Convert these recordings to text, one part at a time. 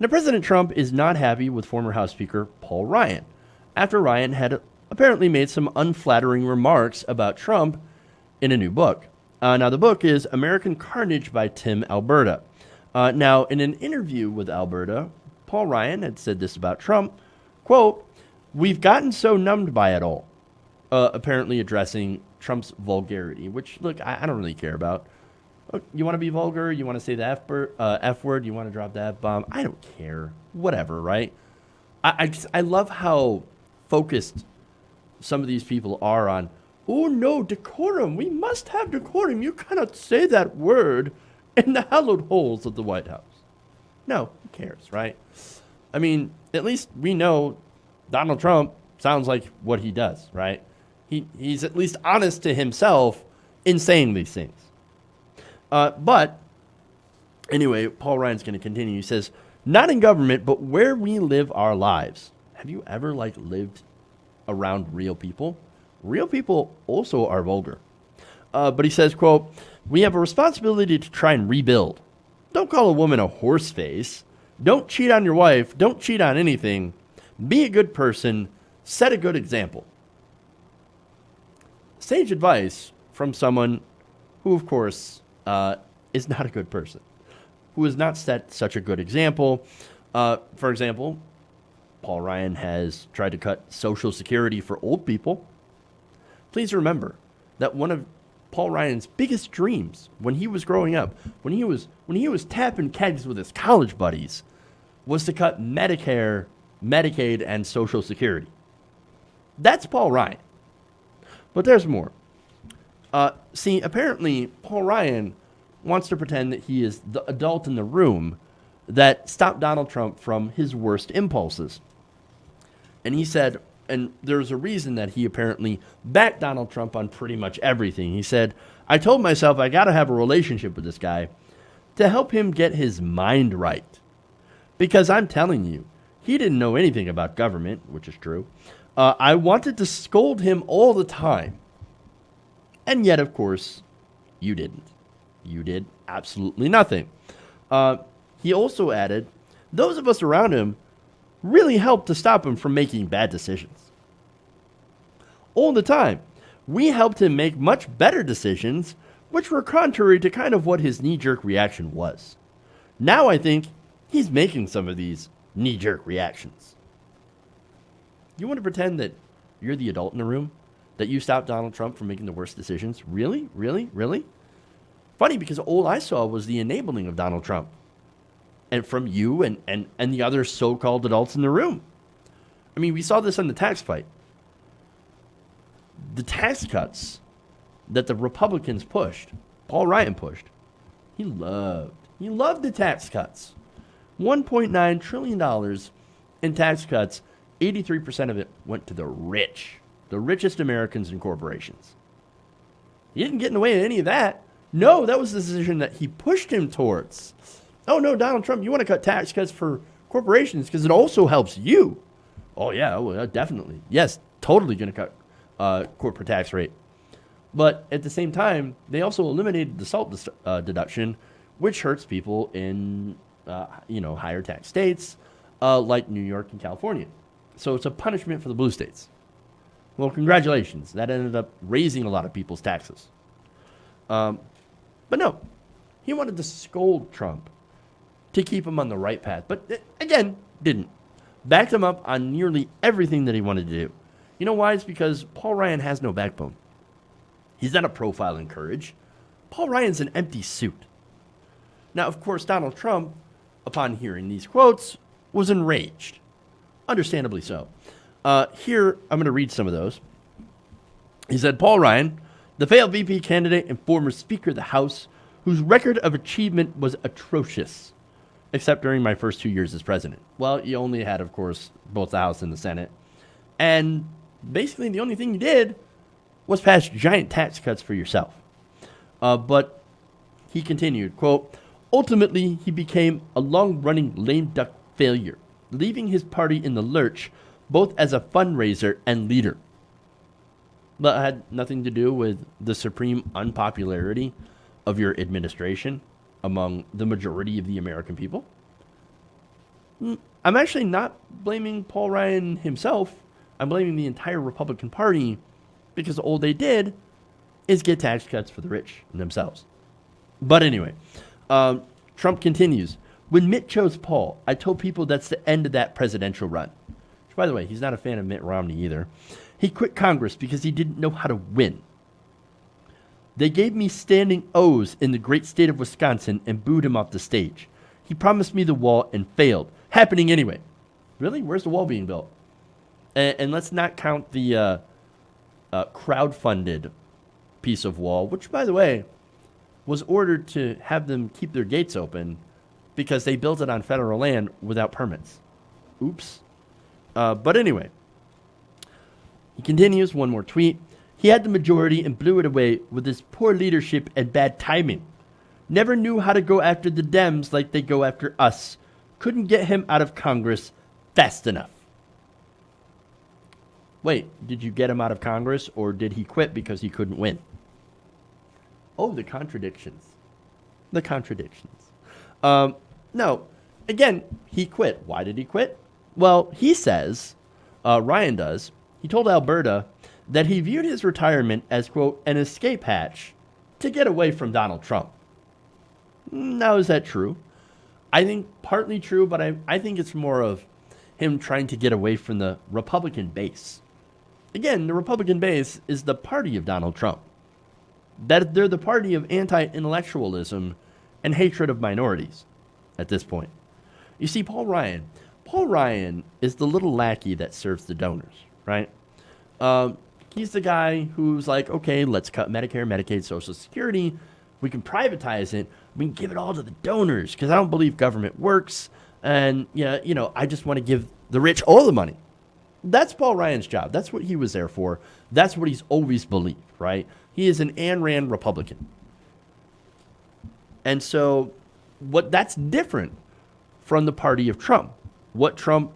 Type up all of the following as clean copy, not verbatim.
Now, President Trump is not happy with former House Speaker Paul Ryan after Ryan had apparently made some unflattering remarks about Trump in a new book. Now, the book is American Carnage by Tim Alberta. Now, in an interview with Alberta, Paul Ryan had said this about Trump, quote, "We've gotten so numbed by it all," apparently addressing Trump's vulgarity, which, look, I don't really care about. You want to be vulgar? You want to say the F word? You want to drop the F bomb? I don't care. Whatever, right? I love how focused some of these people are on, oh no, decorum. We must have decorum. You cannot say that word in the hallowed halls of the White House. No, who cares, right? I mean, at least we know Donald Trump sounds like what he does, right? He's at least honest to himself in saying these things. But anyway, Paul Ryan's going to continue. He says, not in government, but where we live our lives. Have you ever lived around real people? Real people also are vulgar. But he says, quote, we have a responsibility to try and rebuild. Don't call a woman a horse face. Don't cheat on your wife. Don't cheat on anything. Be a good person. Set a good example. Sage advice from someone who, of course, is not a good person, who has not set such a good example. For example, Paul Ryan has tried to cut Social Security for old people. Please remember that one of Paul Ryan's biggest dreams when he was growing up, when he was tapping kegs with his college buddies, was to cut Medicare, Medicaid, and Social Security. That's Paul Ryan. But there's more. See, apparently, Paul Ryan wants to pretend that he is the adult in the room that stopped Donald Trump from his worst impulses. And he said, and there's a reason that he apparently backed Donald Trump on pretty much everything. He said, I told myself I got to have a relationship with this guy to help him get his mind right. Because I'm telling you, he didn't know anything about government, which is true. I wanted to scold him all the time. And yet, of course, you didn't. You did absolutely nothing. He also added, those of us around him really helped to stop him from making bad decisions. All the time, we helped him make much better decisions, which were contrary to kind of what his knee-jerk reaction was. Now I think he's making some of these knee-jerk reactions. You want to pretend that you're the adult in the room? That you stopped Donald Trump from making the worst decisions? Really? Really? Really? Funny, because all I saw was the enabling of Donald Trump. And from you and the other so-called adults in the room. I mean, we saw this on the tax fight. The tax cuts that the Republicans pushed, Paul Ryan pushed, he loved the tax cuts. $1.9 trillion in tax cuts, 83% of it went to the rich, the richest Americans and corporations. He didn't get in the way of any of that. No, that was the decision that he pushed him towards. Oh, no, Donald Trump, you want to cut tax cuts for corporations because it also helps you. Oh, yeah, well, definitely. Yes, totally going to cut corporate tax rate. But at the same time, they also eliminated the SALT deduction, which hurts people in higher tax states like New York and California. So it's a punishment for the blue states. Well, congratulations. That ended up raising a lot of people's taxes. But no, he wanted to scold Trump to keep him on the right path. But again, didn't. Backed him up on nearly everything that he wanted to do. You know why? It's because Paul Ryan has no backbone. He's not a profile in courage. Paul Ryan's an empty suit. Now, of course, Donald Trump, upon hearing these quotes, was enraged. Understandably so. Here, I'm going to read some of those. He said, Paul Ryan, the failed VP candidate and former Speaker of the House, whose record of achievement was atrocious, except during my first 2 years as president. Well, you only had, of course, both the House and the Senate. And basically the only thing you did was pass giant tax cuts for yourself. But he continued, quote, ultimately, he became a long-running lame duck failure, leaving his party in the lurch, both as a fundraiser and leader. But it had nothing to do with the supreme unpopularity of your administration among the majority of the American people. I'm actually not blaming Paul Ryan himself. I'm blaming the entire Republican Party because all they did is get tax cuts for the rich themselves. But anyway, Trump continues. When Mitt chose Paul, I told people that's the end of that presidential run. Which, by the way, he's not a fan of Mitt Romney either. He quit Congress because he didn't know how to win. They gave me standing O's in the great state of Wisconsin and booed him off the stage. He promised me the wall and failed. Happening anyway. Really? Where's the wall being built? And let's not count the crowd-funded piece of wall, which, by the way, was ordered to have them keep their gates open because they built it on federal land without permits. Oops. But anyway, he continues, one more tweet. He had the majority and blew it away with his poor leadership and bad timing. Never knew how to go after the Dems like they go after us. Couldn't get him out of Congress fast enough. Wait, did you get him out of Congress or did he quit because he couldn't win? Oh, the contradictions. The contradictions. No, again, he quit. Why did he quit? Well, he says, Ryan does, he told Alberta that he viewed his retirement as, quote, an escape hatch to get away from Donald Trump. Now, is that true? I think partly true, but I think it's more of him trying to get away from the Republican base. Again, the Republican base is the party of Donald Trump. That they're the party of anti-intellectualism and hatred of minorities at this point. You see, Paul Ryan is the little lackey that serves the donors, right? He's the guy who's like, okay, let's cut Medicare, Medicaid, Social Security. We can privatize it. We can give it all to the donors because I don't believe government works. And, yeah, I just want to give the rich all the money. That's Paul Ryan's job. That's what he was there for. That's what he's always believed, right? He is an Ayn Rand Republican. And so that's different from the party of Trump. What Trump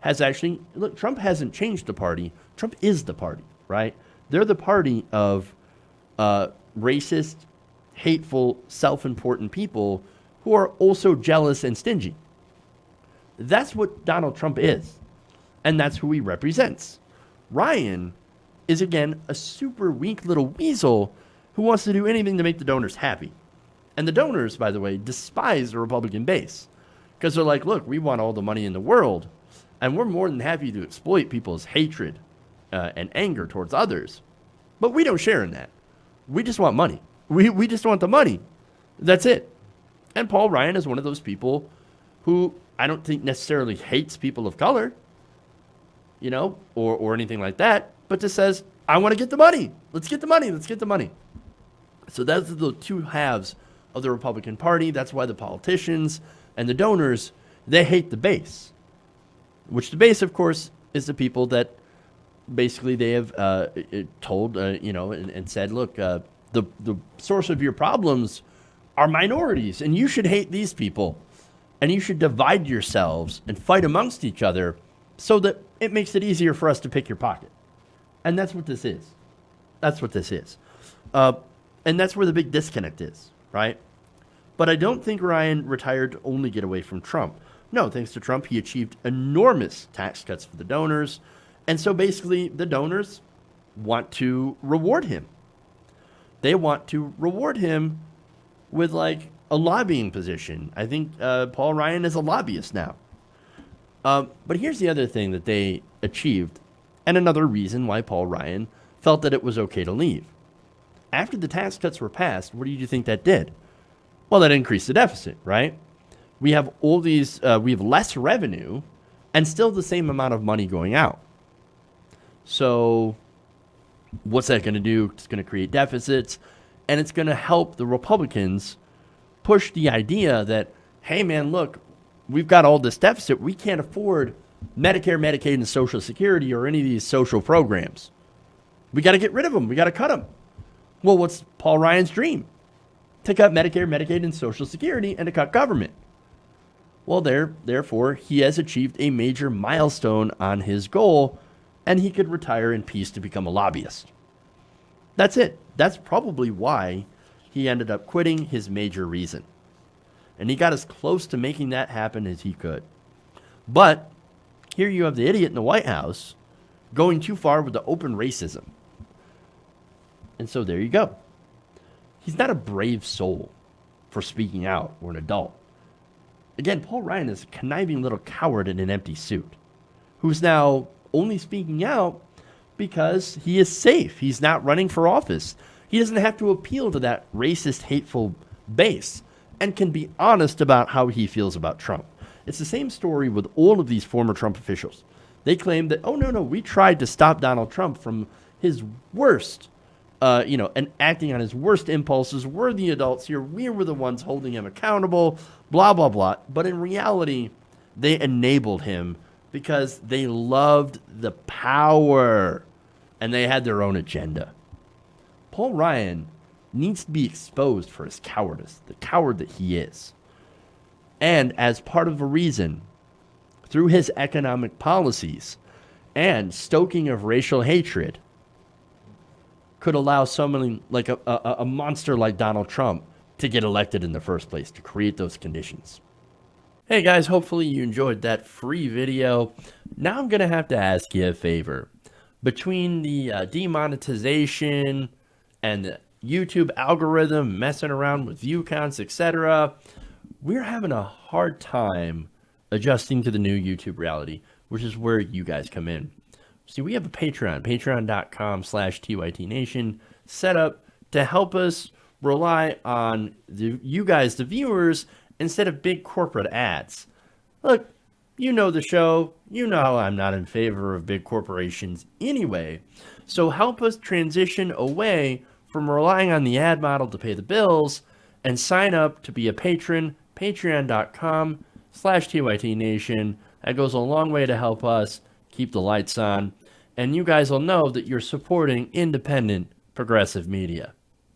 has actually, look, Trump hasn't changed the party. Trump is the party, right? They're the party of racist, hateful, self-important people who are also jealous and stingy. That's what Donald Trump is. And that's who he represents. Ryan is, again, a super weak little weasel who wants to do anything to make the donors happy. And the donors, by the way, despise the Republican base because they're like, look, we want all the money in the world, and we're more than happy to exploit people's hatred and anger towards others. But we don't share in that. We just want money. We just want the money. That's it. And Paul Ryan is one of those people who I don't think necessarily hates people of color, or anything like that, but just says, I want to get the money. Let's get the money. Let's get the money. So that's the two halves of the Republican Party. That's why the politicians and the donors, they hate the base, which the base, of course, is the people that basically they have told, and said, look, the source of your problems are minorities, and you should hate these people, and you should divide yourselves and fight amongst each other so that it makes it easier for us to pick your pocket. And that's what this is. That's what this is. And that's where the big disconnect is, right? But I don't think Ryan retired to only get away from Trump. No, thanks to Trump, he achieved enormous tax cuts for the donors. And so basically, the donors want to reward him. They want to reward him with like a lobbying position. I think Paul Ryan is a lobbyist now. But here's the other thing that they achieved, and another reason why Paul Ryan felt that it was okay to leave. After the tax cuts were passed, what do you think that did? Well, that increased the deficit, right? We have all these, we have less revenue and still the same amount of money going out. So what's that going to do? It's going to create deficits, and it's going to help the Republicans push the idea that, hey, man, look, we've got all this deficit. We can't afford Medicare, Medicaid, and Social Security or any of these social programs. We got to get rid of them. We got to cut them. Well, what's Paul Ryan's dream? To cut Medicare, Medicaid, and Social Security and to cut government. Well, therefore, he has achieved a major milestone on his goal, and he could retire in peace to become a lobbyist. That's it. That's probably why he ended up quitting, his major reason. And he got as close to making that happen as he could. But here you have the idiot in the White House going too far with the open racism. And so there you go. He's not a brave soul for speaking out or an adult. Again, Paul Ryan is a conniving little coward in an empty suit who's now only speaking out because he is safe. He's not running for office. He doesn't have to appeal to that racist, hateful base and can be honest about how he feels about Trump. It's the same story with all of these former Trump officials. They claim that, oh, no, we tried to stop Donald Trump from his worst, and acting on his worst impulses. We're the adults here. We were the ones holding him accountable, blah, blah, blah. But in reality, they enabled him because they loved the power and they had their own agenda. Paul Ryan needs to be exposed for his cowardice, the coward that he is. And as part of a reason, through his economic policies and stoking of racial hatred, could allow someone like a monster like Donald Trump to get elected in the first place, to create those conditions. Hey guys, hopefully you enjoyed that free video. Now I'm going to have to ask you a favor. Between the demonetization and the YouTube algorithm messing around with view counts, etc., we're having a hard time adjusting to the new YouTube reality, which is where you guys come in. See, we have a Patreon, patreon.com/TYTNation, set up to help us rely on you guys, the viewers, instead of big corporate ads. Look, you know the show. You know I'm not in favor of big corporations anyway. So help us transition away from relying on the ad model to pay the bills and sign up to be a patron, patreon.com/TYTNation. That goes a long way to help us keep the lights on. And you guys will know that you're supporting independent, progressive media.